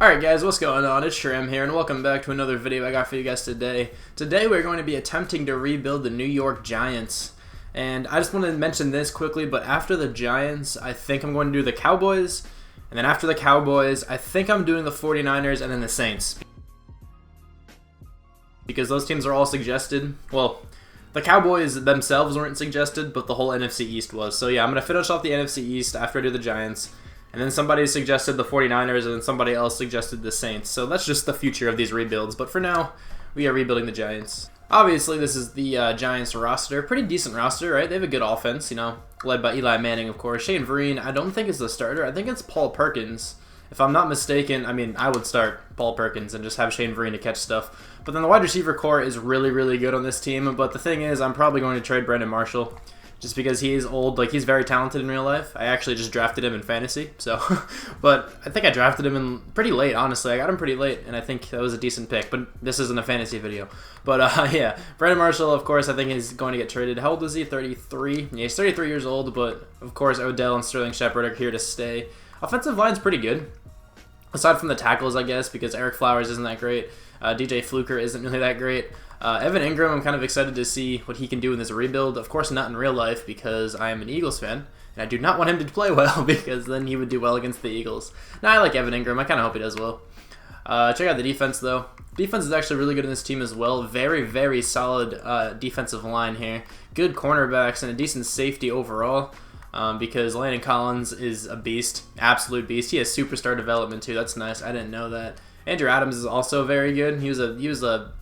Alright guys, what's going on? It's Shram here, and welcome back to another video I got for you guys today. Today we're going to be attempting to rebuild the New York Giants. And I just want to mention this quickly, but after the Giants, I think I'm going to do the Cowboys. And then after the Cowboys, I think I'm doing the 49ers and then the Saints. Because those teams are all suggested. Well, the Cowboys themselves weren't suggested, but the whole NFC East was. So yeah, I'm going to finish off the NFC East after I do the Giants. And then somebody suggested the 49ers, and then somebody else suggested the Saints. So that's just the future of these rebuilds. But for now, we are rebuilding the Giants. Obviously, this is the Giants roster. Pretty decent roster, right? They have a good offense, you know, led by Eli Manning, of course. Shane Vereen, I don't think is the starter. I think it's Paul Perkins. If I'm not mistaken, I mean, I would start Paul Perkins and just have Shane Vereen to catch stuff. But then the wide receiver core is really, really good on this team. But the thing is, I'm probably going to trade Brandon Marshall. Just because he is old, like he's very talented in real life. I actually just drafted him in fantasy, so, but I think I drafted him in pretty late, honestly. I got him pretty late, and I think that was a decent pick, but this isn't a fantasy video. But yeah, Brandon Marshall, of course, I think is going to get traded. How old is he? 33? Yeah, he's 33 years old, but of course Odell and Sterling Shepard are here to stay. Offensive line's pretty good, aside from the tackles, I guess, because Eric Flowers isn't that great. DJ Fluker isn't really that great. Evan Ingram, I'm kind of excited to see what he can do in this rebuild. Of course, not in real life because I am an Eagles fan, and I do not want him to play well because then he would do well against the Eagles. Now, I like Evan Ingram. I kind of hope he does well. Check out the defense, though. Defense is actually really good in this team as well. Very, very solid defensive line here. Good cornerbacks and a decent safety overall because Landon Collins is a beast, absolute beast. He has superstar development, too. That's nice. I didn't know that. Andrew Adams is also very good. He was a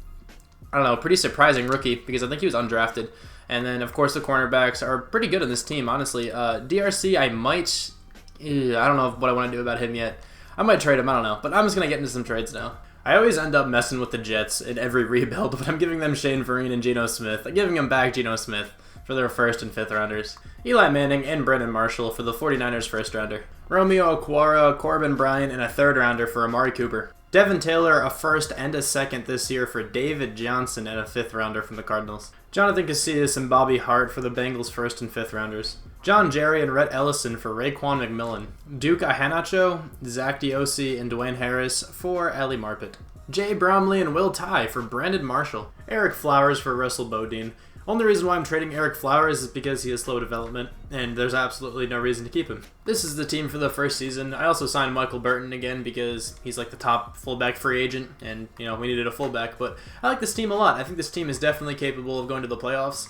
I don't know, pretty surprising rookie because I think he was undrafted. And then, of course, the cornerbacks are pretty good on this team, honestly. DRC, I don't know what I want to do about him yet. I might trade him, I don't know. But I'm just going to get into some trades now. I always end up messing with the Jets in every rebuild, but I'm giving them Shane Vereen and Geno Smith. I'm giving them back Geno Smith for their first and fifth rounders. Eli Manning and Brandon Marshall for the 49ers first rounder. Romeo Okwara, Corbin Bryant, and a third rounder for Amari Cooper. Devin Taylor, a first and a second this year for David Johnson, and a fifth rounder from the Cardinals. Jonathan Casillas and Bobby Hart for the Bengals first and fifth rounders. John Jerry and Rhett Ellison for Raekwon McMillan. Duke Ahanacho, Zach Diosi, and Dwayne Harris for Ali Marpet. Jay Bromley and Will Tye for Brandon Marshall. Eric Flowers for Russell Bodine. Only reason why I'm trading Eric Flowers is because he has slow development, and there's absolutely no reason to keep him. This is the team for the first season. I also signed Michael Burton again because he's like the top fullback free agent, and you know we needed a fullback. But I like this team a lot. I think this team is definitely capable of going to the playoffs,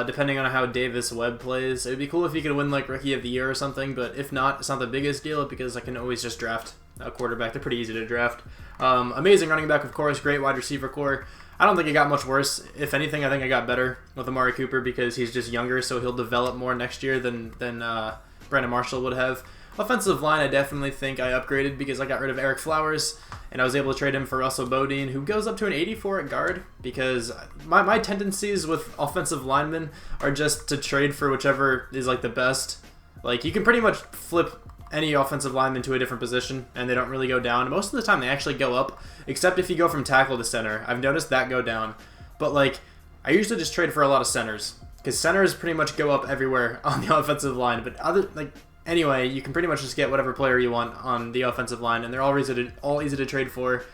depending on how Davis Webb plays. It would be cool if he could win like Rookie of the Year or something, but if not, it's not the biggest deal because I can always just draft a quarterback. They're pretty easy to draft. Amazing running back, of course. Great wide receiver core. I don't think it got much worse. If anything, I think it got better with Amari Cooper because he's just younger, so he'll develop more next year than Brandon Marshall would have. Offensive line, I definitely think I upgraded because I got rid of Eric Flowers, and I was able to trade him for Russell Bodine, who goes up to an 84 at guard because my tendencies with offensive linemen are just to trade for whichever is like the best. Like, you can pretty much flip any offensive lineman to a different position, and they don't really go down. Most of the time, they actually go up, except if you go from tackle to center. I've noticed that go down. But, like, I usually just trade for a lot of centers, because centers pretty much go up everywhere on the offensive line. But anyway, you can pretty much just get whatever player you want on the offensive line, and they're all easy to trade for.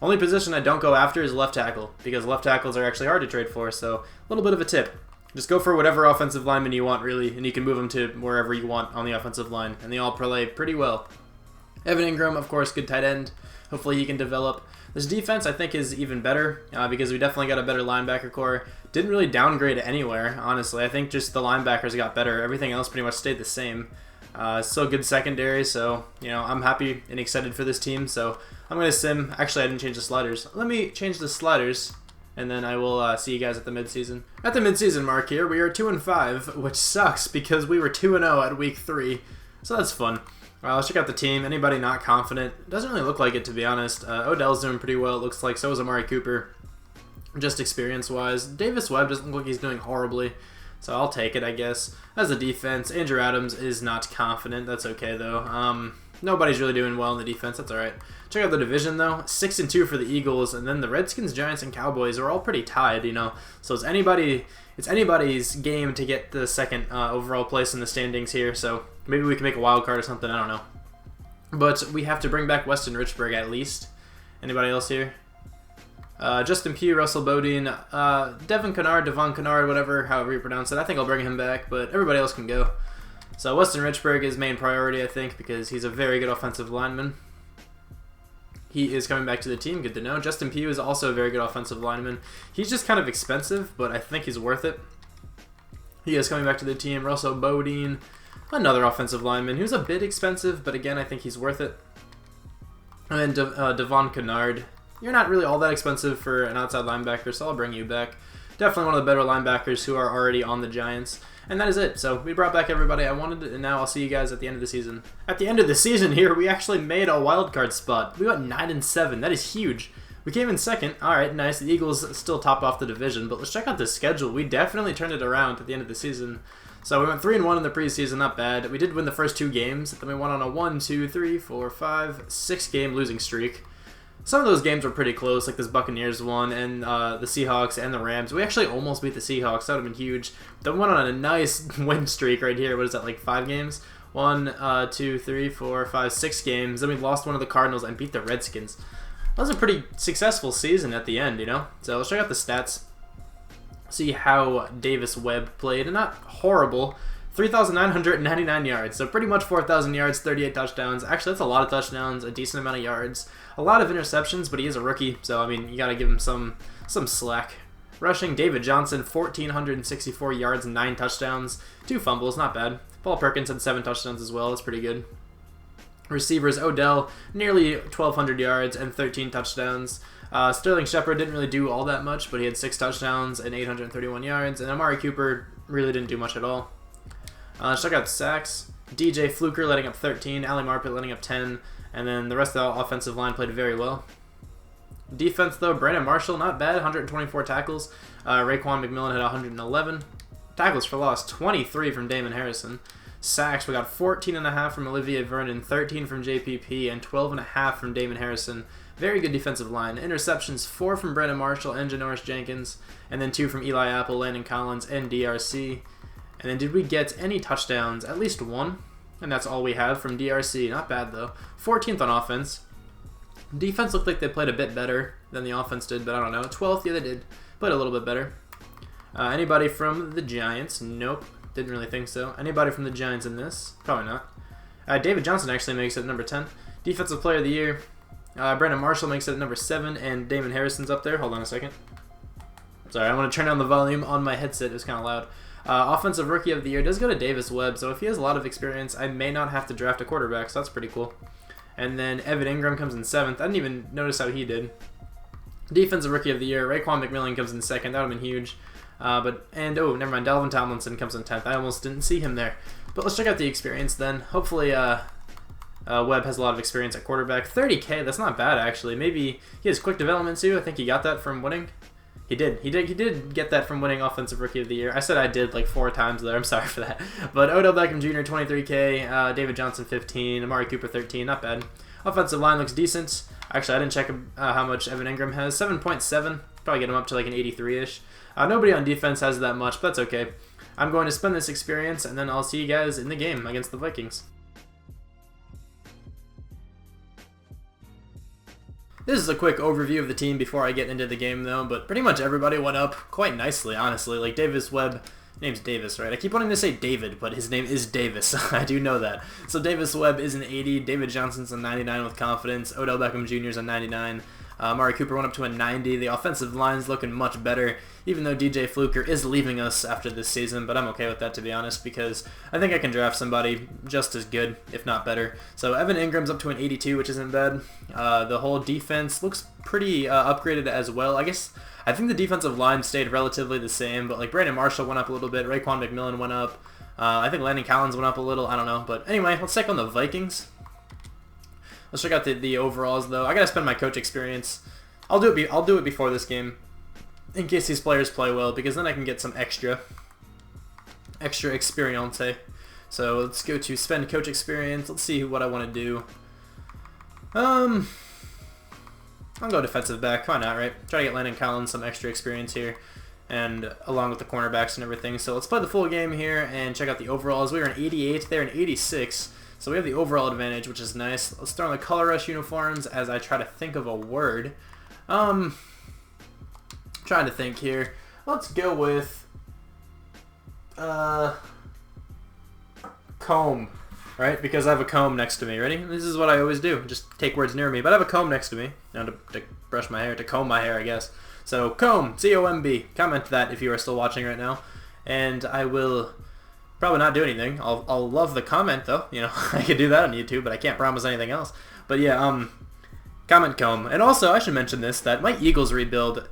Only position I don't go after is left tackle, because left tackles are actually hard to trade for, so a little bit of a tip. Just go for whatever offensive lineman you want, really, and you can move them to wherever you want on the offensive line, and they all play pretty well. Evan Ingram, of course, good tight end. Hopefully he can develop. This defense, I think, is even better because we definitely got a better linebacker core. Didn't really downgrade anywhere, honestly. I think just the linebackers got better. Everything else pretty much stayed the same. Still good secondary, so, you know, I'm happy and excited for this team. So I'm going to sim. Actually, I didn't change the sliders. Let me change the sliders, and then I will see you guys at the midseason. At the midseason mark here, we are 2-5, which sucks because we were 2-0 at week 3. So that's fun. Let's check out the team. Anybody not confident? It doesn't really look like it, to be honest. Odell's doing pretty well, it looks like. So is Amari Cooper, just experience-wise. Davis Webb doesn't look like he's doing horribly, so I'll take it, I guess. As a defense, Andrew Adams is not confident. That's okay, though. Nobody's really doing well in the defense. That's all right. Check out the division though. 6-2 for the Eagles, and then the Redskins, Giants, and Cowboys are all pretty tied. You know, so it's anybody's game to get the second overall place in the standings here. So maybe we can make a wild card or something. I don't know. But we have to bring back Weston Richburg at least. Anybody else here? Justin Pugh, Russell Bodine, Devon Kennard, whatever, however you pronounce it. I think I'll bring him back, but everybody else can go. So Weston Richburg is main priority, I think, because he's a very good offensive lineman. He is coming back to the team. Good to know. Justin Pugh is also a very good offensive lineman. He's just kind of expensive, but I think he's worth it. He is coming back to the team. Russell Bodine, another offensive lineman who's a bit expensive, but again, I think he's worth it. And then Devon Kennard. You're not really all that expensive for an outside linebacker, so I'll bring you back. Definitely one of the better linebackers who are already on the Giants. And that is it. So we brought back everybody I wanted, and now I'll see you guys at the end of the season. At the end of the season here, we actually made a wild card spot. We went 9-7. That is huge. We came in second. All right, nice. The Eagles still top off the division, but let's check out the schedule. We definitely turned it around at the end of the season. So we went 3-1 in the preseason, not bad. We did win the first 2 games. Then we went on a 1, 2, 3, 4, 5, 6-game losing streak. Some of those games were pretty close, like this Buccaneers one and the Seahawks and the Rams. We actually almost beat the Seahawks. That would have been huge. Then we went on a nice win streak right here. What is that, like 5 games? 1, 2, 3, 4, 5, 6 games. Then we lost one of the Cardinals and beat the Redskins. That was a pretty successful season at the end, you know? So let's check out the stats. See how Davis Webb played. And not horrible. 3,999 yards, so pretty much 4,000 yards, 38 touchdowns. Actually, that's a lot of touchdowns, a decent amount of yards. A lot of interceptions, but he is a rookie, so, I mean, you got to give him some slack. Rushing, David Johnson, 1,464 yards, 9 touchdowns, 2 fumbles, not bad. Paul Perkins had 7 touchdowns as well, that's pretty good. Receivers, Odell, nearly 1,200 yards and 13 touchdowns. Sterling Shepard didn't really do all that much, but he had 6 touchdowns and 831 yards. And Amari Cooper really didn't do much at all. Let's check out sacks. DJ Fluker letting up 13, Ali Marpet letting up 10, and then the rest of the offensive line played very well. Defense, though, Brandon Marshall, not bad, 124 tackles. Raekwon McMillan had 111. Tackles for loss, 23 from Damon Harrison. Sacks, we got 14.5 from Olivier Vernon, 13 from JPP, and 12.5 from Damon Harrison. Very good defensive line. Interceptions, 4 from Brandon Marshall and Janoris Jenkins, and then 2 from Eli Apple, Landon Collins, and DRC. And then did we get any touchdowns? At least 1. And that's all we have from DRC. Not bad, though. 14th on offense. Defense looked like they played a bit better than the offense did, but I don't know. 12th, yeah, they did. Played a little bit better. Anybody from the Giants? Nope. Didn't really think so. Anybody from the Giants in this? Probably not. David Johnson actually makes it number 10. Defensive Player of the Year. Brandon Marshall makes it at number 7, and Damon Harrison's up there. Hold on a second. Sorry, I want to turn down the volume on my headset. It was kind of loud. Offensive Rookie of the Year does go to Davis Webb, so if he has a lot of experience, I may not have to draft a quarterback, so that's pretty cool. And then Evan Ingram comes in 7th. I didn't even notice how he did. Defensive Rookie of the Year, Raekwon McMillan comes in 2nd. That would have been huge. Never mind, Dalvin Tomlinson comes in 10th. I almost didn't see him there. But let's check out the experience then. Hopefully, Webb has a lot of experience at quarterback. 30K, that's not bad, actually. Maybe he has quick development, too. I think he got that from winning. He did get that from winning Offensive Rookie of the Year. I said I did like 4 times there. I'm sorry for that. But Odell Beckham Jr., 23K. David Johnson, 15. Amari Cooper, 13. Not bad. Offensive line looks decent. Actually, I didn't check how much Evan Ingram has. 7.7. Probably get him up to like an 83-ish. Nobody on defense has that much, but that's okay. I'm going to spend this experience, and then I'll see you guys in the game against the Vikings. This is a quick overview of the team before I get into the game, though, but pretty much everybody went up quite nicely, honestly. Like, Davis Webb, name's Davis, right? I keep wanting to say David, but his name is Davis. I do know that. So Davis Webb is an 80, David Johnson's a 99 with confidence, Odell Beckham Jr. is a 99, Amari Cooper went up to a 90. The offensive line's looking much better, even though DJ Fluker is leaving us after this season, but I'm okay with that, to be honest, because I think I can draft somebody just as good, if not better. So Evan Ingram's up to an 82, which isn't bad. The whole defense looks pretty upgraded as well. I think the defensive line stayed relatively the same, but like Brandon Marshall went up a little bit, Raekwon McMillan went up, I think Landon Collins went up a little, I don't know. But anyway, let's take on the Vikings. Let's check out the overalls, though. I gotta spend my coach experience. I'll do it before this game, in case these players play well, because then I can get some extra experience. So let's go to spend coach experience. Let's see what I want to do. I'll go defensive back. Why not, right? Try to get Landon Collins some extra experience here, and along with the cornerbacks and everything. So let's play the full game here and check out the overalls. We are in 88. They're in 86. So we have the overall advantage, which is nice. Let's throw on the color rush uniforms as I try to think of a word. Trying to think here. Let's go with comb, right? Because I have a comb next to me. Ready? This is what I always do. Just take words near me. But I have a comb next to me. You know, to brush my hair, to comb my hair, I guess. So comb, C-O-M-B. Comment that if you are still watching right now, and I will probably not do anything. I'll love the comment though. You know, I could do that on YouTube, but I can't promise anything else. But yeah, comment comb. And also, I should mention this, that my Eagles rebuild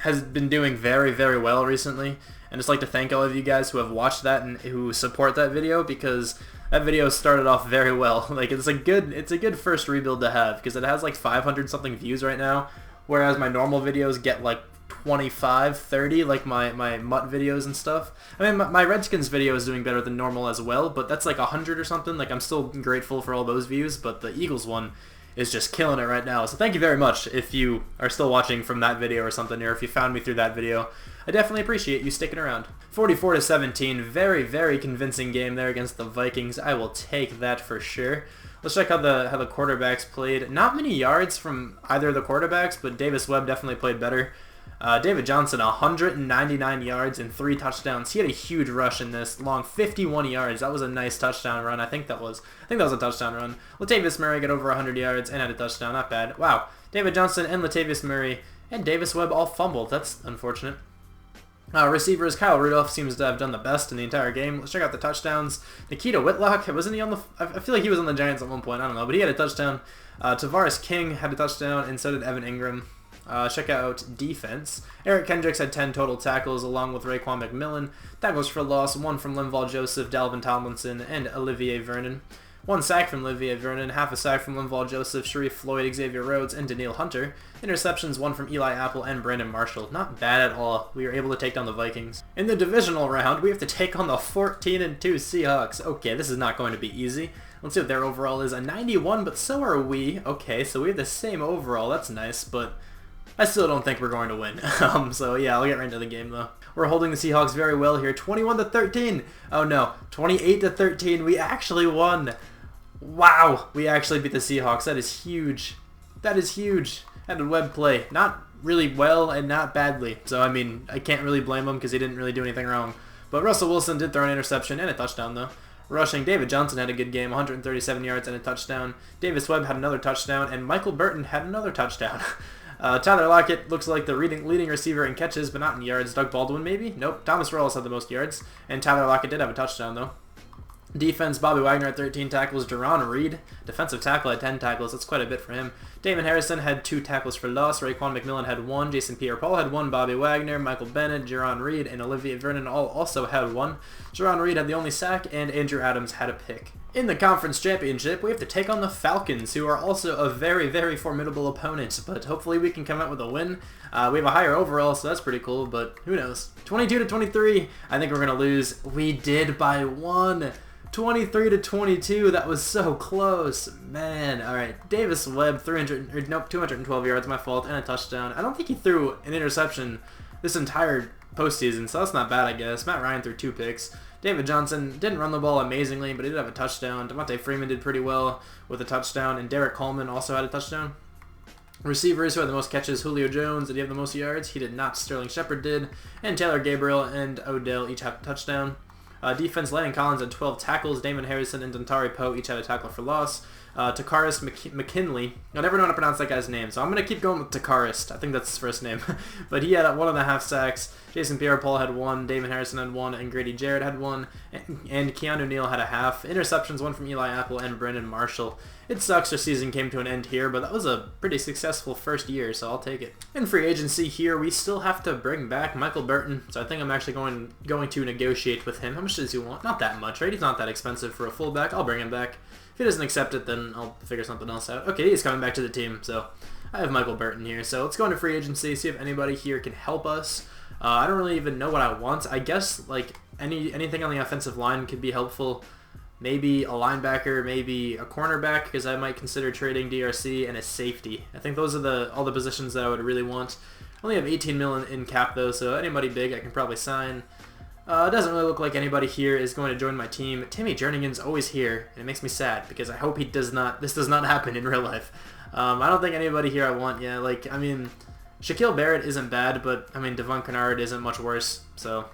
has been doing very, very well recently. And just like to thank all of you guys who have watched that and who support that video, because that video started off very well. Like it's a good first rebuild to have, because it has like 500 something views right now, whereas my normal videos get like 25, 30, like my MUT videos and stuff. I mean, my Redskins video is doing better than normal as well, but that's like 100 or something. Like I'm still grateful for all those views, but the Eagles one is just killing it right now. So thank you very much if you are still watching from that video or something, or if you found me through that video. I definitely appreciate you sticking around. 44-17, very, very convincing game there against the Vikings. I will take that for sure. Let's check how the quarterbacks played. Not many yards from either of the quarterbacks, but Davis Webb definitely played better. David Johnson, 199 yards and 3 touchdowns. He had a huge rush in this, long 51 yards. That was a nice touchdown run. I think that was a touchdown run. Latavius Murray got over 100 yards and had a touchdown. Not bad. Wow. David Johnson and Latavius Murray and Davis Webb all fumbled. That's unfortunate. Receivers, Kyle Rudolph seems to have done the best in the entire game. Let's check out the touchdowns. Nikita Whitlock, wasn't he on the... I feel like he was on the Giants at one point. I don't know, but he had a touchdown. Tavares King had a touchdown, and so did Evan Ingram. Check out defense. Eric Kendricks had 10 total tackles, along with Raekwon McMillan. Tackles for loss, 1 from Linval Joseph, Dalvin Tomlinson, and Olivier Vernon. 1 sack from Olivier Vernon, half a sack from Linval Joseph, Sharif Floyd, Xavier Rhodes, and Daniil Hunter. Interceptions, 1 from Eli Apple and Brandon Marshall. Not bad at all. We were able to take down the Vikings. In the divisional round, we have to take on the 14-2 Seahawks. Okay, this is not going to be easy. Let's see what their overall is. A 91, but so are we. Okay, so we have the same overall. That's nice, but I still don't think we're going to win. So yeah, I'll get right into the game though. We're holding the Seahawks very well here. 21-13. Oh no, 28-13. We actually won. Wow, we actually beat the Seahawks. That is huge. That is huge. And a web play. Not really well and not badly. So, I mean, I can't really blame him because he didn't really do anything wrong. But Russell Wilson did throw an interception and a touchdown, though. Rushing, David Johnson had a good game, 137 yards and a touchdown. Davis Webb had another touchdown, and Michael Burton had another touchdown. Tyler Lockett looks like the leading receiver in catches, but not in yards. Doug Baldwin, maybe? Nope. Thomas Rawls had the most yards, and Tyler Lockett did have a touchdown, though. Defense, Bobby Wagner had 13 tackles. Jerron Reed, defensive tackle, had 10 tackles. That's quite a bit for him. Damon Harrison had 2 tackles for loss. Raekwon McMillan had 1. Jason Pierre-Paul had 1. Bobby Wagner, Michael Bennett, Jerron Reed, and Olivier Vernon all also had 1. Jerron Reed had the only sack, and Andrew Adams had a pick. In the conference championship, we have to take on the Falcons, who are also a very, very formidable opponent, but hopefully we can come out with a win. We have a higher overall, so that's pretty cool, but who knows. 22-23, I think we're going to lose. We did by 1. 23-22, that was so close, man. All right, Davis Webb, 212 yards, my fault, and a touchdown. I don't think he threw an interception this entire postseason, so that's not bad, I guess. Matt Ryan threw 2 picks. David Johnson didn't run the ball amazingly, but he did have a touchdown. Devontae Freeman did pretty well with a touchdown, and Derek Coleman also had a touchdown. Receivers who had the most catches, Julio Jones, did he have the most yards? He did not. Sterling Shepard did, and Taylor Gabriel and Odell each had a touchdown. Defense, Landon Collins had 12 tackles. Damon Harrison and Dontari Poe each had a tackle for loss. Takaris McKinley. I never know how to pronounce that guy's name, so I'm going to keep going with Takaris. I think that's his first name. But he had 1.5 sacks. Jason Pierre-Paul had 1. Damon Harrison had 1. And Grady Jarrett had 1. And Keanu Neal had a half. Interceptions, 1 from Eli Apple and Brandon Marshall. It sucks our season came to an end here, but that was a pretty successful first year, so I'll take it. In free agency here, we still have to bring back Michael Burton, so I think I'm actually going to negotiate with him. How much does he want? Not that much, right? He's not that expensive for a fullback. I'll bring him back. If he doesn't accept it, then I'll figure something else out. Okay, he's coming back to the team, so I have Michael Burton here. So let's go into free agency, see if anybody here can help us. I don't really even know what I want. I guess like anything on the offensive line could be helpful. maybe a linebacker, maybe a cornerback, because I might consider trading DRC, and a safety. I think those are all the positions that I would really want. I only have 18 mil in cap though, so anybody big I can probably sign. It doesn't really look like anybody here is going to join my team. Timmy Jerningan's always here, and it makes me sad because I hope this does not happen in real life. I don't think anybody here I want. Yeah, like, I mean, Shaquille Barrett isn't bad, but I mean, Devon Kennard isn't much worse. So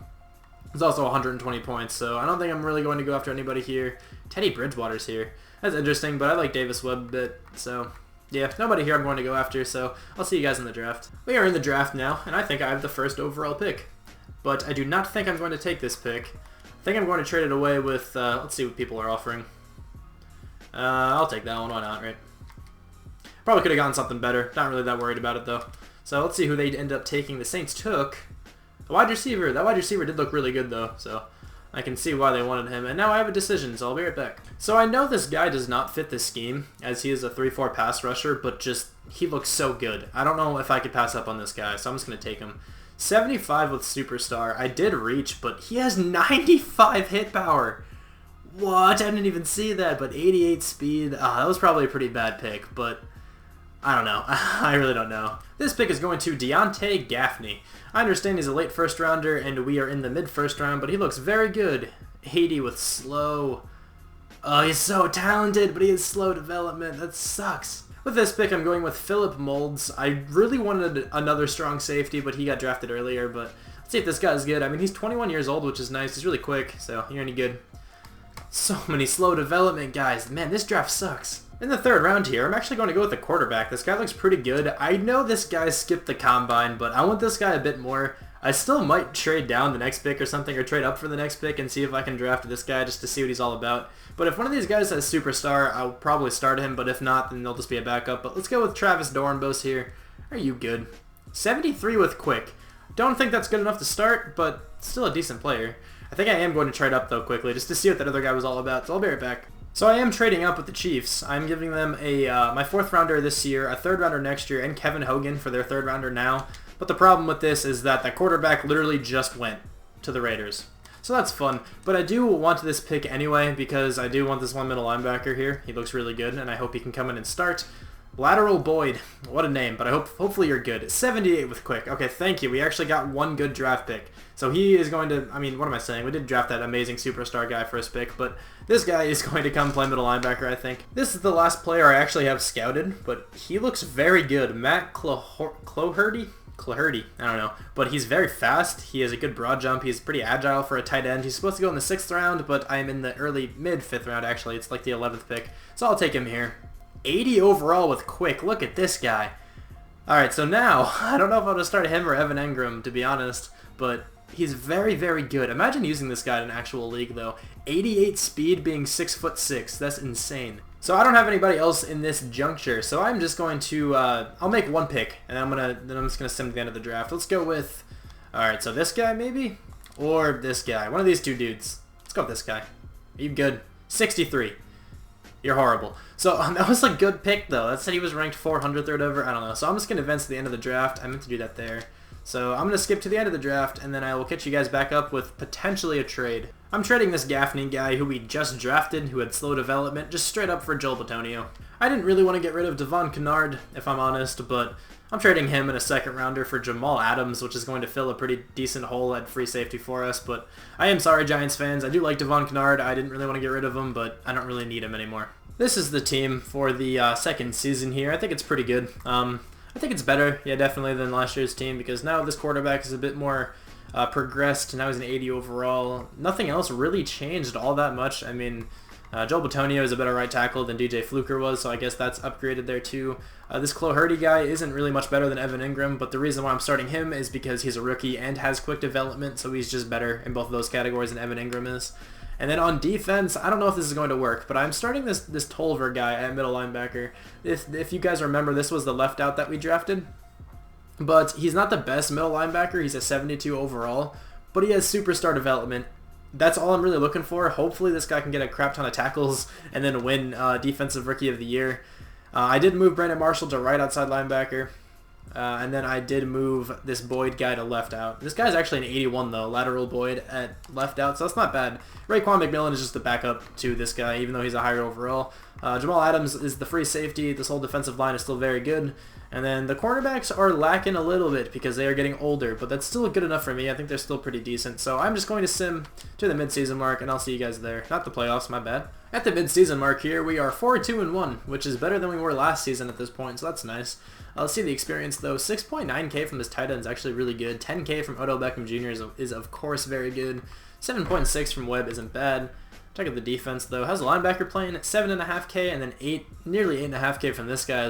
it's also 120 points. So I don't think I'm really going to go after anybody here. Teddy Bridgewater's here. That's interesting, but I like Davis Webb a bit. So yeah, nobody here I'm going to go after. So I'll see you guys in the draft. We are in the draft now, and I think I have the first overall pick. But I do not think I'm going to take this pick. I think I'm going to trade it away with, let's see what people are offering. I'll take that one, why not, right? Probably could have gotten something better. Not really that worried about it, though. So let's see who they end up taking. The Saints took a wide receiver. That wide receiver did look really good, though, so I can see why they wanted him. And now I have a decision, so I'll be right back. So I know this guy does not fit the scheme, as he is a 3-4 pass rusher, but just, he looks so good. I don't know if I could pass up on this guy, so I'm just going to take him. 75 with Superstar. I did reach, but he has 95 hit power. What? I didn't even see that, but 88 speed. That was probably a pretty bad pick, but I don't know. I really don't know. This pick is going to Deontay Gaffney. I understand he's a late first rounder, and we are in the mid-first round, but he looks very good. 80 with slow. Oh, he's so talented, but he has slow development. That sucks. With this pick, I'm going with Philip Moulds. I really wanted another strong safety, but he got drafted earlier. But let's see if this guy's good. I mean, he's 21 years old, which is nice. He's really quick, so you're any good. So many slow development guys. Man, this draft sucks. In the third round here, I'm actually going to go with the quarterback. This guy looks pretty good. I know this guy skipped the combine, but I want this guy a bit more. I still might trade down the next pick or something, or trade up for the next pick and see if I can draft this guy just to see what he's all about. But if one of these guys has Superstar, I'll probably start him, but if not, then they'll just be a backup. But let's go with Travis Dornbos here. Are you good? 73 with quick. Don't think that's good enough to start, but still a decent player. I think I am going to trade up, though, quickly, just to see what that other guy was all about, so I'll be right back. So I am trading up with the Chiefs. I'm giving them my 4th rounder this year, a 3rd rounder next year, and Kevin Hogan for their 3rd rounder now. But the problem with this is that quarterback literally just went to the Raiders. So that's fun. But I do want this pick anyway because I do want this one middle linebacker here. He looks really good, and I hope he can come in and start. Lateral Boyd. What a name, but hopefully you're good. 78 with quick. Okay, thank you. We actually got one good draft pick. So he is going to, I mean, what am I saying? We did draft that amazing Superstar guy first pick, but this guy is going to come play middle linebacker, I think. This is the last player I actually have scouted, but he looks very good. Matt Cloherty? Cloherty, I don't know, but he's very fast. He has a good broad jump. He's pretty agile for a tight end. He's supposed to go in the 6th round, but I'm in the early mid-5th round, actually. It's like the 11th pick, so I'll take him here. 80 overall with quick. Look at this guy. Alright, so now, I don't know if I'll just start him or Evan Engram, to be honest, but he's very, very good. Imagine using this guy in an actual league, though. 88 speed being 6'6". That's insane. So I don't have anybody else in this juncture, so I'm just going to, I'll make one pick, and then I'm just going to send to the end of the draft. Let's go with, alright, so this guy maybe? Or this guy. One of these two dudes. Let's go with this guy. Are you good? 63. You're horrible. So that was a good pick, though. That said he was ranked 400th or whatever. I don't know. So I'm just going to advance to the end of the draft. I meant to do that there. So I'm going to skip to the end of the draft, and then I will catch you guys back up with potentially a trade. I'm trading this Gaffney guy who we just drafted, who had slow development, just straight up for Joel Bitonio. I didn't really want to get rid of Devon Kennard, if I'm honest, but I'm trading him in a 2nd rounder for Jamal Adams, which is going to fill a pretty decent hole at free safety for us. But I am sorry, Giants fans. I do like Devon Kennard. I didn't really want to get rid of him, but I don't really need him anymore. This is the team for the 2nd season here. I think it's pretty good. I think it's better, yeah, definitely, than last year's team, because now this quarterback is a bit more progressed. Now he's an 80 overall. Nothing else really changed all that much. I mean, Joel Bitonio is a better right tackle than DJ Fluker was, so I guess that's upgraded there too. This Cloherty guy isn't really much better than Evan Engram, but the reason why I'm starting him is because he's a rookie and has quick development, so he's just better in both of those categories than Evan Engram is. And then on defense, I don't know if this is going to work, but I'm starting this Tolver guy at middle linebacker. If you guys remember, this was the left out that we drafted. But he's not the best middle linebacker. He's a 72 overall, but he has superstar development. That's all I'm really looking for. Hopefully this guy can get a crap ton of tackles and then win Defensive Rookie of the Year. I did move Brandon Marshall to right outside linebacker. And then I did move this Boyd guy to left out. This guy's actually an 81 though, lateral Boyd at left out, so that's not bad. Raekwon McMillan is just the backup to this guy, even though he's a higher overall. Jamal Adams is the free safety. This whole defensive line is still very good. And then the cornerbacks are lacking a little bit because they are getting older, but that's still good enough for me. I think they're still pretty decent. So I'm just going to sim to the midseason mark, and I'll see you guys there. Not the playoffs, my bad. At the midseason mark here, we are 4-2-1, which is better than we were last season at this point, so that's nice. Let's see the experience though. 6.9k from this tight end is actually really good. 10k from Odell Beckham Jr. is of course very good. 7.6 from Webb isn't bad. Check out the defense though. How's the linebacker playing? 7.5k and then nearly 8.5k from this guy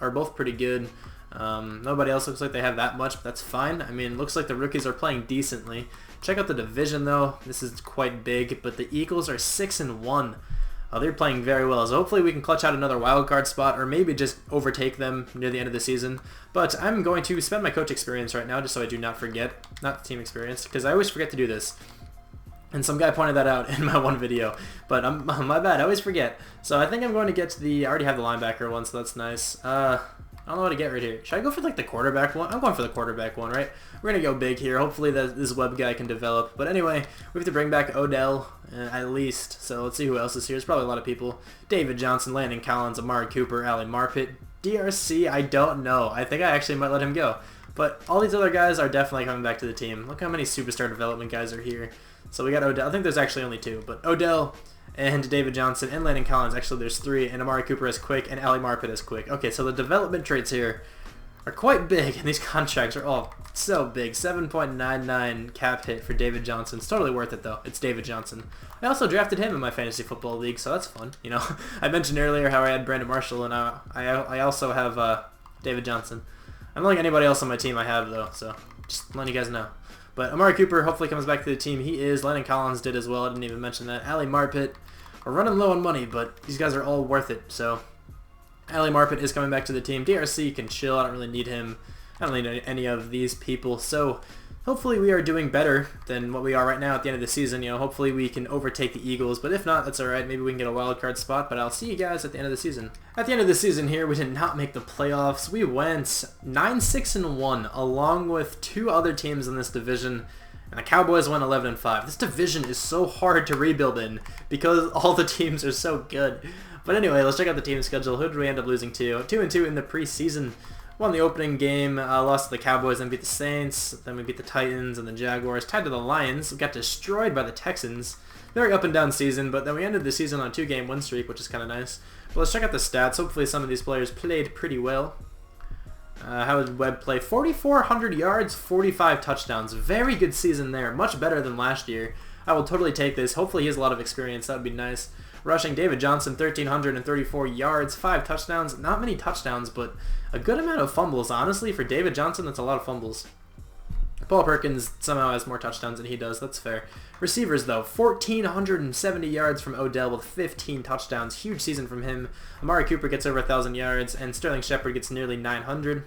are both pretty good. Nobody else looks like they have that much, but that's fine. I mean, it looks like the rookies are playing decently. Check out the division though. This is quite big, but the Eagles are 6-1. They're playing very well, so hopefully we can clutch out another wild card spot, or maybe just overtake them near the end of the season. But I'm going to spend my coach experience right now, just so I do not forget, not the team experience, because I always forget to do this. And some guy pointed that out in my one video, but my bad, I always forget. So I think I'm going to get to I already have the linebacker one, so that's nice. I don't know what to get right here. Should I go for like the quarterback one? I'm going for the quarterback one, right? We're going to go big here. Hopefully this Webb guy can develop. But anyway, we have to bring back Odell at least. So let's see who else is here. There's probably a lot of people. David Johnson, Landon Collins, Amari Cooper, Ali Marpet. DRC, I don't know. I think I actually might let him go. But all these other guys are definitely coming back to the team. Look how many superstar development guys are here. So we got Odell. I think there's actually only 2. But Odell and David Johnson and Landon Collins. Actually, there's 3. And Amari Cooper is quick and Ali Marpet is quick. Okay, so the development traits here are quite big. And these contracts are all so big. 7.99 cap hit for David Johnson. It's totally worth it, though. It's David Johnson. I also drafted him in my fantasy football league, so that's fun. You know, I mentioned earlier how I had Brandon Marshall, and I also have David Johnson. I don't think anybody else on my team I have, though, so just letting you guys know. But Amari Cooper hopefully comes back to the team. He is. Landon Collins did as well. I didn't even mention that. Ali Marpet. We're running low on money, but these guys are all worth it. So Ali Marpet is coming back to the team. DRC can chill. I don't really need him. I don't need any of these people. So hopefully we are doing better than what we are right now at the end of the season. You know, hopefully we can overtake the Eagles. But if not, that's all right. Maybe we can get a wild card spot. But I'll see you guys at the end of the season. At the end of the season here, we did not make the playoffs. We went 9-6-1, along with 2 other teams in this division. And the Cowboys went 11-5. This division is so hard to rebuild in because all the teams are so good. But anyway, let's check out the team schedule. Who did we end up losing to? 2-2 in the preseason. Won the opening game, lost to the Cowboys, then beat the Saints. Then we beat the Titans and the Jaguars. Tied to the Lions. We got destroyed by the Texans. Very up and down season, but then we ended the season on a 2-game win streak, which is kind of nice. But let's check out the stats. Hopefully some of these players played pretty well. How did Webb play? 4,400 yards, 45 touchdowns. Very good season there. Much better than last year. I will totally take this. Hopefully he has a lot of experience. That would be nice. Rushing, David Johnson, 1,334 yards, 5 touchdowns. Not many touchdowns, but a good amount of fumbles. Honestly, for David Johnson, that's a lot of fumbles. Paul Perkins somehow has more touchdowns than he does. That's fair. Receivers, though, 1,470 yards from Odell with 15 touchdowns. Huge season from him. Amari Cooper gets over 1,000 yards, and Sterling Shepard gets nearly 900.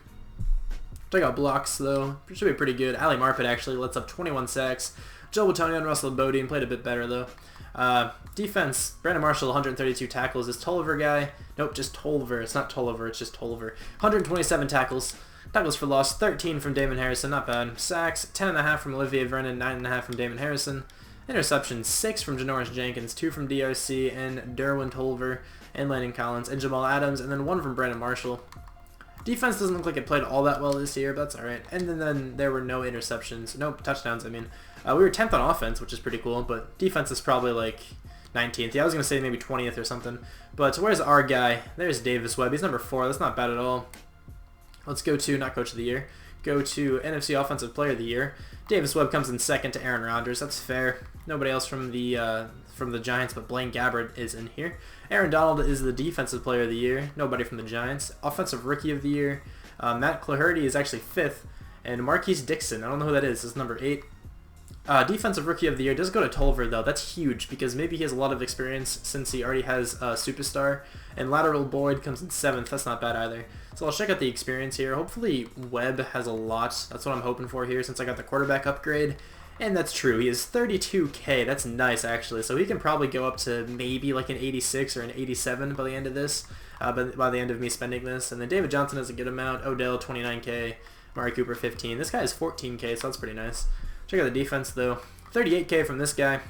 Check out blocks, though. Should be pretty good. Ali Marpet actually lets up 21 sacks. Joe Bitonio and Russell Bodine played a bit better, though. Defense, Brandon Marshall, 132 tackles. This Tolliver guy, nope, just Tolliver. It's not Tolliver, it's just Tolliver. 127 tackles. Tackles for loss, 13 from Damon Harrison, not bad. Sacks, 10.5 from Olivier Vernon, 9.5 from Damon Harrison. Interceptions, 6 from Janoris Jenkins, 2 from DRC, and Derwin Tolliver, and Landon Collins, and Jamal Adams, and then 1 from Brandon Marshall. Defense doesn't look like it played all that well this year, but that's alright. And then there were no interceptions, no touchdowns, I mean. We were 10th on offense, which is pretty cool, but defense is probably like 19th. Yeah, I was going to say maybe 20th or something. But where's our guy? There's Davis Webb. He's number 4. That's not bad at all. Let's go to, not Coach of the Year, go to NFC Offensive Player of the Year. Davis Webb comes in second to Aaron Rodgers. That's fair. Nobody else from the Giants, but Blaine Gabbert is in here. Aaron Donald is the Defensive Player of the Year. Nobody from the Giants. Offensive Rookie of the Year. Matt Claherty is actually 5th. And Marquise Dixon, I don't know who that is. This is number 8. Defensive Rookie of the Year does go to Tolliver, though. That's huge, because maybe he has a lot of experience since he already has a superstar. And Lateral Boyd comes in 7th. That's not bad either. So I'll check out the experience here. Hopefully Webb has a lot. That's what I'm hoping for here since I got the quarterback upgrade. And that's true. He is 32K. That's nice, actually. So he can probably go up to maybe like an 86 or an 87 by the end of this. by the end of me spending this. And then David Johnson has a good amount. Odell, 29K. Mari Cooper, 15. This guy is 14K, so that's pretty nice. Check out the defense, though. 38K from this guy.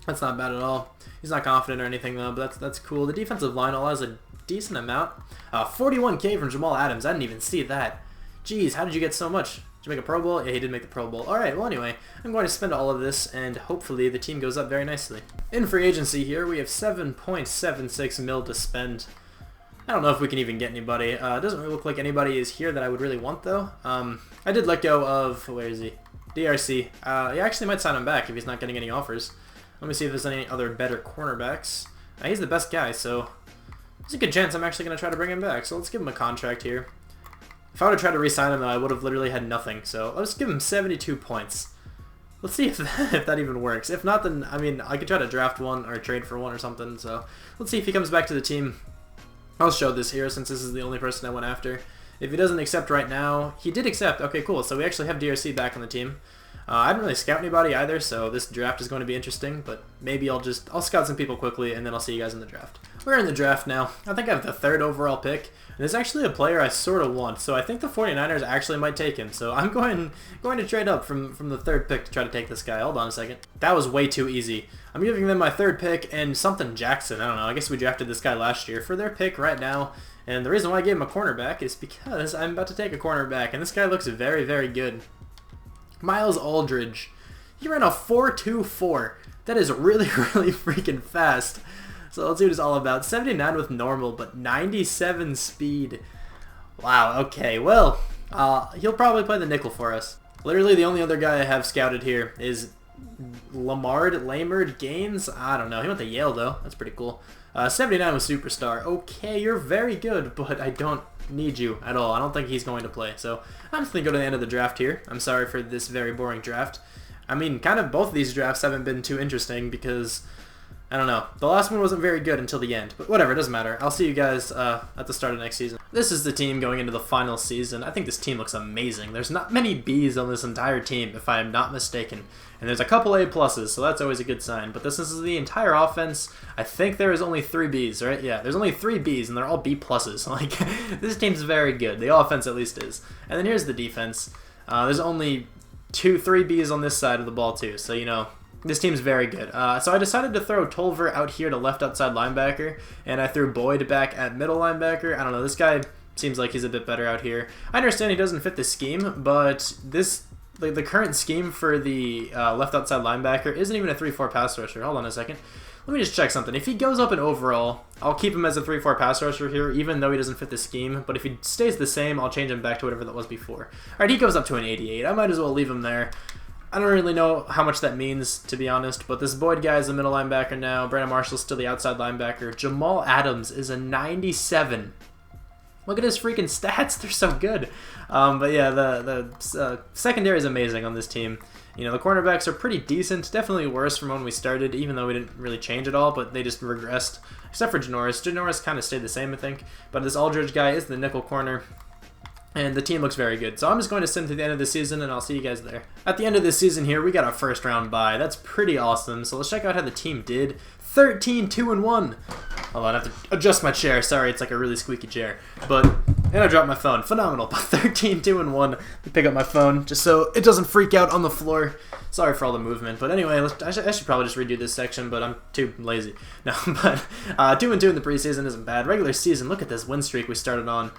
That's not bad at all. He's not confident or anything, though, but that's cool. The defensive line all has a decent amount. 41K from Jamal Adams. I didn't even see that. Jeez, how did you get so much? Did you make a Pro Bowl? Yeah, he did make the Pro Bowl. Alright, well anyway, I'm going to spend all of this, and hopefully the team goes up very nicely. In free agency here, we have 7.76 mil to spend. I don't know if we can even get anybody. It doesn't really look like anybody is here that I would really want, though. I did let go of, where is he? DRC. I actually might sign him back if he's not getting any offers. Let me see if there's any other better cornerbacks. He's the best guy, so there's a good chance I'm actually going to try to bring him back. So let's give him a contract here. If I would have tried to re-sign him, though, I would have literally had nothing. So let's give him 72 points. Let's see if that even works. If not, then, I mean, I could try to draft one or trade for one or something. So let's see if he comes back to the team. I'll show this here since this is the only person I went after. If he doesn't accept right now, he did accept. Okay, cool. So we actually have DRC back on the team. I didn't really scout anybody either, so this draft is going to be interesting, but maybe I'll scout some people quickly, and then I'll see you guys in the draft. We're in the draft now. I think I have the 3rd overall pick, and there's actually a player I sort of want, so I think the 49ers actually might take him, so I'm going to trade up from the 3rd pick to try to take this guy. Hold on a second. That was way too easy. I'm giving them my 3rd pick and something Jackson. I don't know. I guess we drafted this guy last year for their pick right now, and the reason why I gave him a cornerback is because I'm about to take a cornerback, and this guy looks very, very good. Miles Aldridge. He ran a 4.24. That is really, really freaking fast. So let's see what it's all about. 79 with normal, but 97 speed. Wow, okay. Well, he'll probably play the nickel for us. Literally the only other guy I have scouted here is Lamard Gaines. I don't know. He went to Yale, though. That's pretty cool. 79 with superstar. Okay, you're very good, but I don't need you at all. I don't think he's going to play. So I'm just going to go to the end of the draft here. I'm sorry for this very boring draft. I mean, kind of both of these drafts haven't been too interesting because, I don't know, the last one wasn't very good until the end. But whatever, it doesn't matter. I'll see you guys at the start of next season. This is the team going into the final season. I think this team looks amazing. There's not many Bs on this entire team, if I am not mistaken. And there's a couple A pluses, so that's always a good sign. But this is the entire offense. I think there is only 3 Bs, right? Yeah, there's only 3 Bs, and they're all B pluses. Like, this team's very good. The offense, at least, is. And then here's the defense. There's only 3 Bs on this side of the ball, too. So, you know, this team's very good. So I decided to throw Tolver out here to left outside linebacker, and I threw Boyd back at middle linebacker. I don't know, this guy seems like he's a bit better out here. I understand he doesn't fit the scheme, but this... the current scheme for the left outside linebacker isn't even a 3-4 pass rusher. Hold on a second. Let me just check something. If he goes up in overall, I'll keep him as a 3-4 pass rusher here, even though he doesn't fit the scheme. But if he stays the same, I'll change him back to whatever that was before. Alright, he goes up to an 88. I might as well leave him there. I don't really know how much that means, to be honest, but this Boyd guy is the middle linebacker now. Brandon Marshall's still the outside linebacker. Jamal Adams is a 97. Look at his freaking stats. They're so good. But yeah, the secondary is amazing on this team. You know, the cornerbacks are pretty decent. Definitely worse from when we started, even though we didn't really change at all, but they just regressed. Except for Janoris. Janoris kind of stayed the same, I think. But this Aldridge guy is the nickel corner. And the team looks very good. So I'm just going to send to the end of the season, and I'll see you guys there. At the end of this season here, we got our first round bye. That's pretty awesome. So let's check out how the team did. 13-2-1. Hold on, I have to adjust my chair. Sorry, it's like a really squeaky chair. And I dropped my phone. Phenomenal. But 13-2-1. Let me pick up my phone just so it doesn't freak out on the floor. Sorry for all the movement. But anyway, I should probably just redo this section, but I'm too lazy. No, but 2-2 in the preseason isn't bad. Regular season, look at this win streak we started on.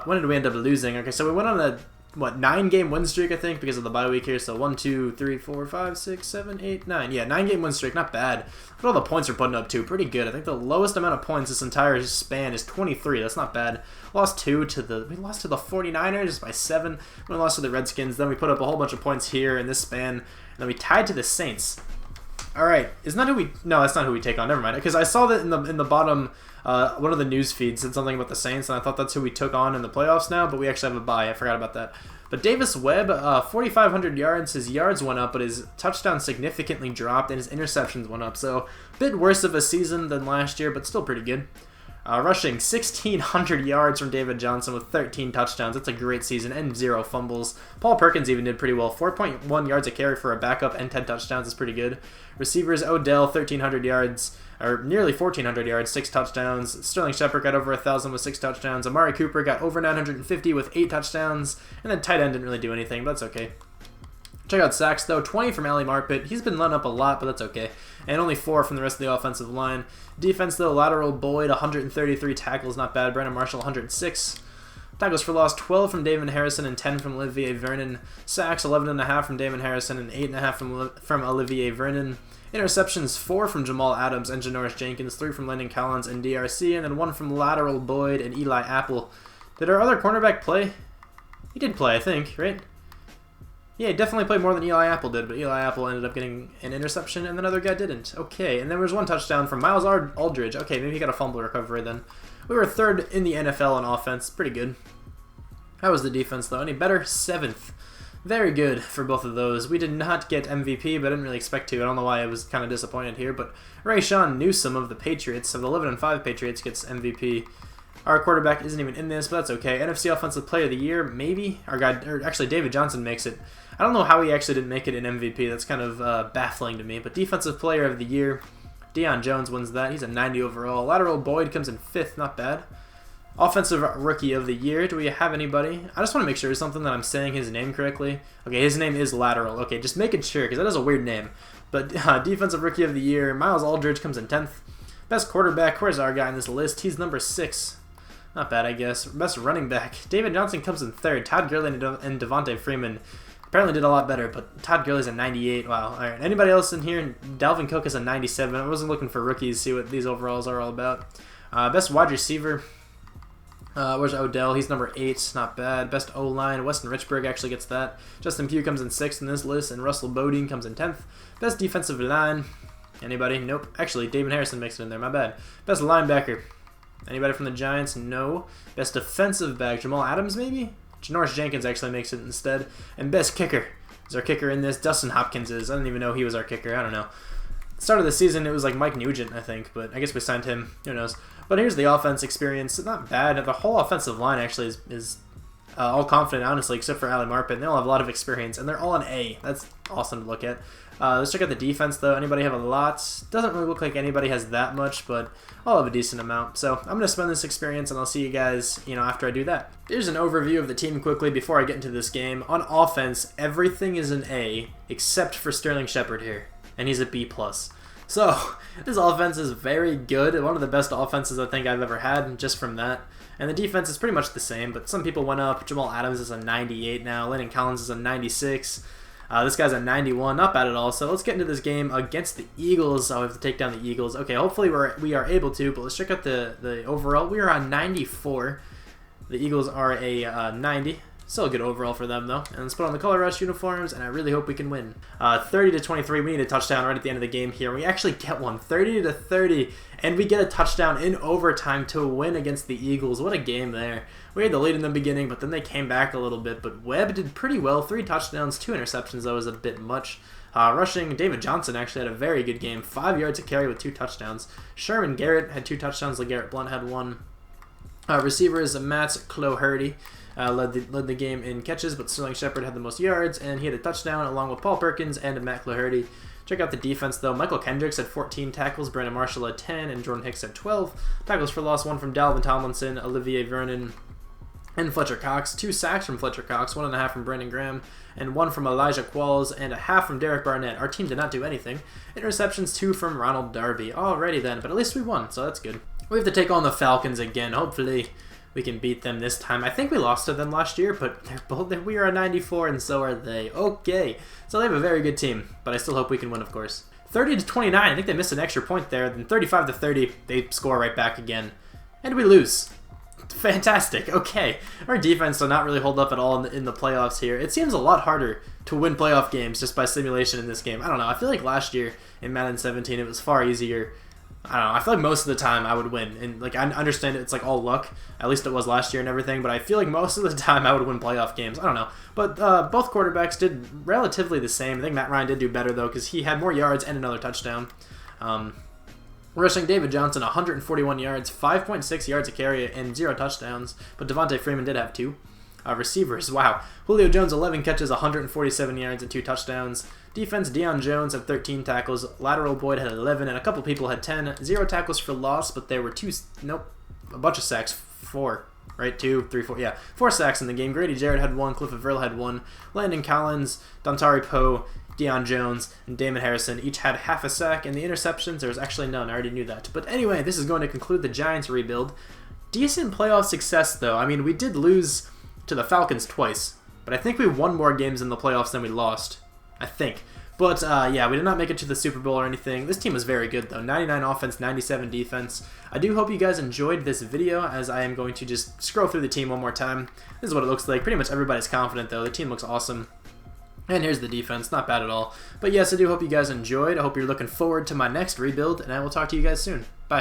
When did we end up losing? Okay, so we went on a 9-game win streak, I think, because of the bye week here. So 1, 2, 3, 4, 5, 6, 7, 8, 9. Yeah, 9-game win streak, not bad. Look at all the points we're putting up too, pretty good. I think the lowest amount of points this entire span is 23. That's not bad. We lost to the 49ers by 7. We lost to the Redskins. Then we put up a whole bunch of points here in this span. And then we tied to the Saints. All right, isn't that who we? No, that's not who we take on. Never mind. Because I saw that in the bottom. One of the news feeds said something about the Saints, and I thought that's who we took on in the playoffs now, but we actually have a bye. I forgot about that. But Davis Webb, 4,500 yards. His yards went up, but his touchdown significantly dropped, and his interceptions went up. So a bit worse of a season than last year, but still pretty good. Rushing 1,600 yards from David Johnson with 13 touchdowns. That's a great season and 0 fumbles. Paul Perkins even did pretty well. 4.1 yards a carry for a backup and 10 touchdowns is pretty good. Receivers, Odell, 1,300 yards, or nearly 1,400 yards, 6 touchdowns. Sterling Shepard got over 1,000 with 6 touchdowns. Amari Cooper got over 950 with 8 touchdowns. And then tight end didn't really do anything, but that's okay. Check out sacks, though. 20 from Ali Marpet. He's been letting up a lot, but that's okay. And only 4 from the rest of the offensive line. Defense, though, lateral Boyd, 133 tackles, not bad. Brandon Marshall, 106. Tackles for loss, 12 from Damon Harrison and 10 from Olivier Vernon. Sacks, 11.5 from Damon Harrison and 8.5 from Olivier Vernon. Interceptions, 4 from Jamal Adams and Janoris Jenkins, 3 from Landon Collins and DRC, and then 1 from lateral Boyd and Eli Apple. Did our other cornerback play? He did play, I think, right? Yeah, he definitely played more than Eli Apple did, but Eli Apple ended up getting an interception, and the other guy didn't. Okay, and then there was 1 touchdown from Miles Aldridge. Okay, maybe he got a fumble recovery then. We were 3rd in the NFL in offense. Pretty good. How was the defense, though? Any better? 7th. Very good for both of those. We did not get MVP, but I didn't really expect to. I don't know why I was kind of disappointed here, but Rayshawn Newsome of the Patriots, of the 11-5 Patriots, gets MVP. Our quarterback isn't even in this, but that's okay. NFC Offensive Player of the Year, maybe? Our guy, or actually David Johnson makes it. I don't know how he actually didn't make it in MVP. That's kind of baffling to me. But Defensive Player of the Year, Deion Jones wins that. He's a 90 overall. Lateral Boyd comes in 5th. Not bad. Offensive Rookie of the Year. Do we have anybody? I just want to make sure it's something that I'm saying his name correctly. Okay, his name is Lateral. Okay, just making sure, because that is a weird name. But Defensive Rookie of the Year, Miles Aldridge comes in 10th. Best quarterback, where's our guy in this list? He's number 6. Not bad, I guess. Best running back, David Johnson comes in 3rd. Todd Gurley and Devontae Freeman apparently did a lot better, but Todd Gurley's a 98. Wow. All right. Anybody else in here? Dalvin Cook is a 97. I wasn't looking for rookies, see what these overalls are all about. Best wide receiver. Where's Odell? He's number 8. Not bad. Best O-line. Weston Richburg actually gets that. Justin Pugh comes in 6th in this list, and Russell Bodine comes in 10th. Best defensive line. Anybody? Nope. Actually, Damon Harrison makes it in there. My bad. Best linebacker. Anybody from the Giants? No. Best defensive back. Jamal Adams, maybe? Janoris Jenkins actually makes it instead. And best kicker. Is our kicker in this? Dustin Hopkins is. I didn't even know he was our kicker. I don't know. Start of the season, it was like Mike Nugent, I think, but I guess we signed him. Who knows? But here's the offense experience. Not bad. The whole offensive line actually is all confident, honestly, except for Ali Marpet. They all have a lot of experience, and they're all an A. That's awesome to look at. Let's check out the defense, though. Anybody have a lot? Doesn't really look like anybody has that much, but I'll have a decent amount. So I'm going to spend this experience, and I'll see you guys, after I do that. Here's an overview of the team quickly before I get into this game. On offense, everything is an A, except for Sterling Shepard here, and he's a B+. So this offense is very good. One of the best offenses I think I've ever had, just from that. And the defense is pretty much the same, but some people went up. Jamal Adams is a 98 now. Landon Collins is a 96. This guy's a 91, not bad at all. So let's get into this game against the Eagles. I have to take down the Eagles. Okay, hopefully we are able to, but let's check out the overall. We are on 94. The Eagles are a 90. Still a good overall for them, though. And let's put on the Color Rush uniforms, and I really hope we can win. 30-23, we need a touchdown right at the end of the game here. We actually get one, 30-30, and we get a touchdown in overtime to win against the Eagles. What a game there. We had the lead in the beginning, but then they came back a little bit. But Webb did pretty well. 3 touchdowns, 2 interceptions, though, was a bit much. Rushing, David Johnson actually had a very good game. 5 yards a carry with 2 touchdowns. Sherman Garrett had 2 touchdowns. LeGarrette Blount had 1. Receivers, Matt Cloherty led the game in catches, but Sterling Shepard had the most yards, and he had a touchdown along with Paul Perkins and Matt Cloherty. Check out the defense, though. Michael Kendricks had 14 tackles, Brandon Marshall had 10, and Jordan Hicks had 12. Tackles for loss, 1 from Dalvin Tomlinson, Olivier Vernon, and Fletcher Cox. 2 sacks from Fletcher Cox, 1.5 from Brandon Graham, and 1 from Elijah Qualls, and a half from Derek Barnett. Our team did not do anything. Interceptions, 2 from Ronald Darby. Alrighty then, but at least we won, so that's good. We have to take on the Falcons again. Hopefully we can beat them this time. I think we lost to them last year, but we are a 94, and so are they. Okay, so they have a very good team, but I still hope we can win, of course. 30-29, I think they missed an extra point there. Then 35-30, they score right back again, and we lose. Fantastic. Okay, our defense will not really hold up at all in the playoffs here. It seems a lot harder to win playoff games just by simulation in this game. I don't know. I feel like last year in Madden 17, it was far easier. I don't know. I feel like most of the time I would win, and like I understand it's like all luck. At least it was last year and everything. But I feel like most of the time I would win playoff games. I don't know. But both quarterbacks did relatively the same. I think Matt Ryan did do better though because he had more yards and another touchdown. Rushing, David Johnson, 141 yards, 5.6 yards a carry, and 0 touchdowns. But Devontae Freeman did have 2. Receivers, wow. Julio Jones, 11 catches, 147 yards, and 2 touchdowns. Defense, Deion Jones had 13 tackles. Lateral Boyd had 11, and a couple people had 10. 0 tackles for loss, but there were a bunch of sacks. 4, right? 2, 3, 4, yeah. 4 sacks in the game. Grady Jarrett had 1, Cliff Avril had 1. Landon Collins, Dontari Poe, Deion Jones, and Damon Harrison each had half a sack, and the interceptions, there was actually none. I already knew that. But anyway, this is going to conclude the Giants rebuild. Decent playoff success, though. I mean, we did lose to the Falcons twice, but I think we won more games in the playoffs than we lost. I think. But, yeah, we did not make it to the Super Bowl or anything. This team was very good, though. 99 offense, 97 defense. I do hope you guys enjoyed this video, as I am going to just scroll through the team one more time. This is what it looks like. Pretty much everybody's confident, though. The team looks awesome. And here's the defense. Not bad at all. But yes, I do hope you guys enjoyed. I hope you're looking forward to my next rebuild, and I will talk to you guys soon. Bye.